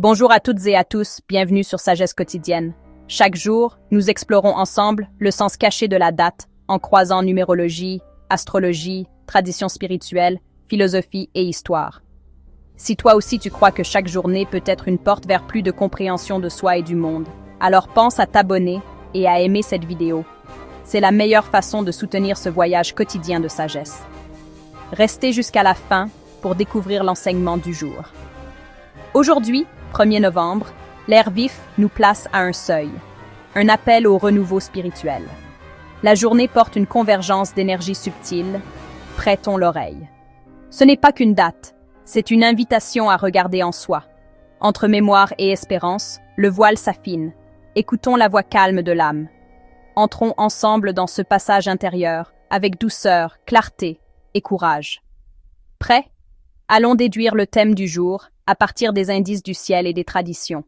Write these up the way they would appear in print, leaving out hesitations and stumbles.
Bonjour à toutes et à tous, bienvenue sur Sagesse quotidienne. Chaque jour, nous explorons ensemble le sens caché de la date en croisant numérologie, astrologie, tradition spirituelle, philosophie et histoire. Si toi aussi tu crois que chaque journée peut être une porte vers plus de compréhension de soi et du monde, alors pense à t'abonner et à aimer cette vidéo. C'est la meilleure façon de soutenir ce voyage quotidien de sagesse. Restez jusqu'à la fin pour découvrir l'enseignement du jour. Aujourd'hui, 1er novembre, l'air vif nous place à un seuil, un appel au renouveau spirituel. La journée porte une convergence d'énergie subtile, prêtons l'oreille. Ce n'est pas qu'une date, c'est une invitation à regarder en soi. Entre mémoire et espérance, le voile s'affine. Écoutons la voix calme de l'âme. Entrons ensemble dans ce passage intérieur, avec douceur, clarté et courage. Prêts? Allons déduire le thème du jour à partir des indices du ciel et des traditions.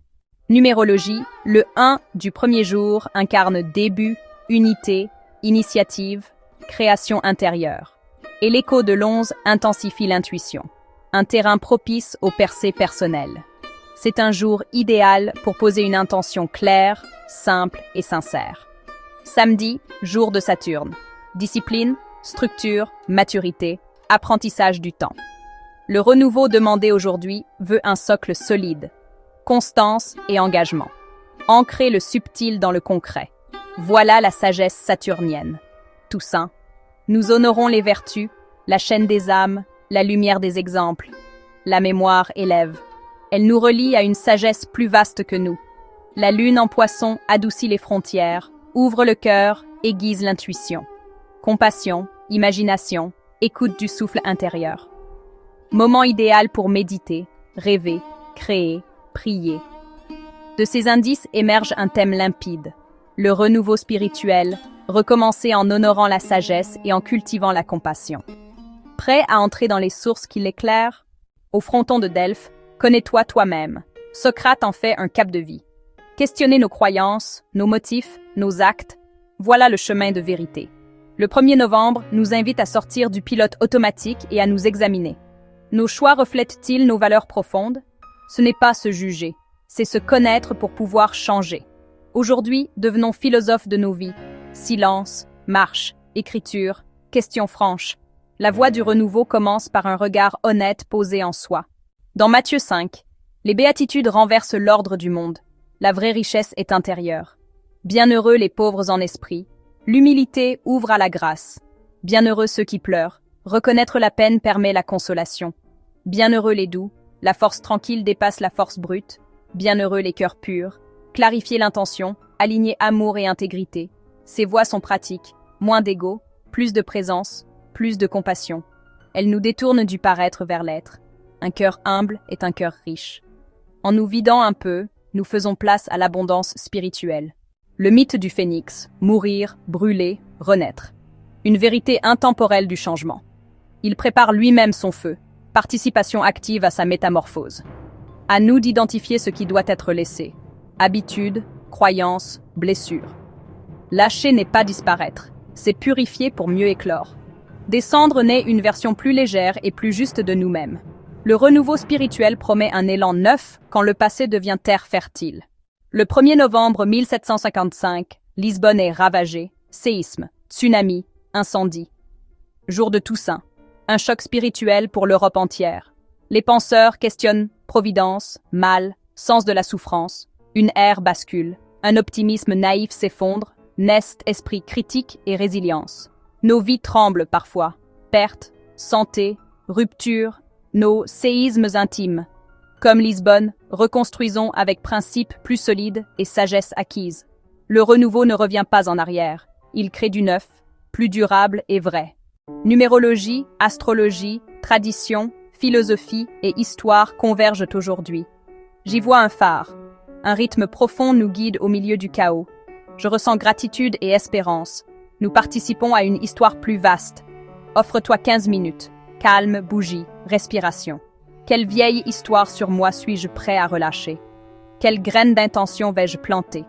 Numérologie, le 1 du premier jour incarne début, unité, initiative, création intérieure. Et l'écho de l'11 intensifie l'intuition. Un terrain propice aux percées personnelles. C'est un jour idéal pour poser une intention claire, simple et sincère. Samedi, jour de Saturne. Discipline, structure, maturité, apprentissage du temps. Le renouveau demandé aujourd'hui veut un socle solide, constance et engagement. Ancrer le subtil dans le concret. Voilà la sagesse saturnienne. Toussaint. Nous honorons les vertus, la chaîne des âmes, la lumière des exemples. La mémoire élève. Elle nous relie à une sagesse plus vaste que nous. La lune en poisson adoucit les frontières, ouvre le cœur, aiguise l'intuition. Compassion, imagination, écoute du souffle intérieur. Moment idéal pour méditer, rêver, créer, prier. De ces indices émerge un thème limpide. Le renouveau spirituel, recommencer en honorant la sagesse et en cultivant la compassion. Prêt à entrer dans les sources qui l'éclairent? Au fronton de Delphes, connais-toi toi-même. Socrate en fait un cap de vie. Questionner nos croyances, nos motifs, nos actes, voilà le chemin de vérité. Le 1er novembre nous invite à sortir du pilote automatique et à nous examiner. Nos choix reflètent-ils nos valeurs profondes? Ce n'est pas se juger, c'est se connaître pour pouvoir changer. Aujourd'hui, devenons philosophes de nos vies. Silence, marche, écriture, questions franches. La voie du renouveau commence par un regard honnête posé en soi. Dans Matthieu 5, les béatitudes renversent l'ordre du monde. La vraie richesse est intérieure. Bienheureux les pauvres en esprit. L'humilité ouvre à la grâce. Bienheureux ceux qui pleurent. Reconnaître la peine permet la consolation. Bienheureux les doux. La force tranquille dépasse la force brute. Bienheureux les cœurs purs. Clarifier l'intention. Aligner amour et intégrité. Ces voies sont pratiques. Moins d'ego. Plus de présence. Plus de compassion. Elles nous détournent du paraître vers l'être. Un cœur humble est un cœur riche. En nous vidant un peu, nous faisons place à l'abondance spirituelle. Le mythe du phénix, mourir, brûler, renaître. Une vérité intemporelle du changement. Il prépare lui-même son feu, participation active à sa métamorphose. À nous d'identifier ce qui doit être laissé. Habitude, croyance, blessure. Lâcher n'est pas disparaître, c'est purifier pour mieux éclore. Des cendres naît une version plus légère et plus juste de nous-mêmes. Le renouveau spirituel promet un élan neuf quand le passé devient terre fertile. Le 1er novembre 1755, Lisbonne est ravagée, séisme, tsunami, incendie. Jour de Toussaint, un choc spirituel pour l'Europe entière. Les penseurs questionnent providence, mal, sens de la souffrance. Une ère bascule, un optimisme naïf s'effondre, naissent esprit critique et résilience. Nos vies tremblent parfois, pertes, santé, rupture, nos séismes intimes. Comme Lisbonne, reconstruisons avec principes plus solides et sagesse acquise. Le renouveau ne revient pas en arrière. Il crée du neuf, plus durable et vrai. Numérologie, astrologie, tradition, philosophie et histoire convergent aujourd'hui. J'y vois un phare. Un rythme profond nous guide au milieu du chaos. Je ressens gratitude et espérance. Nous participons à une histoire plus vaste. Offre-toi 15 minutes. Calme, bougie, respiration. Quelle vieille histoire sur moi suis-je prêt à relâcher? Quelle graine d'intention vais-je planter?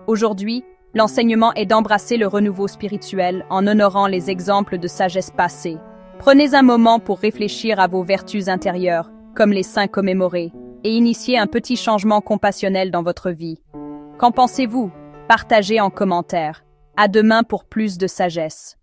Aujourd'hui, l'enseignement est d'embrasser le renouveau spirituel en honorant les exemples de sagesse passée. Prenez un moment pour réfléchir à vos vertus intérieures, comme les saints commémorés. et initier un petit changement compassionnel dans votre vie. Qu'en pensez-vous? Partagez en commentaire. À demain pour plus de sagesse.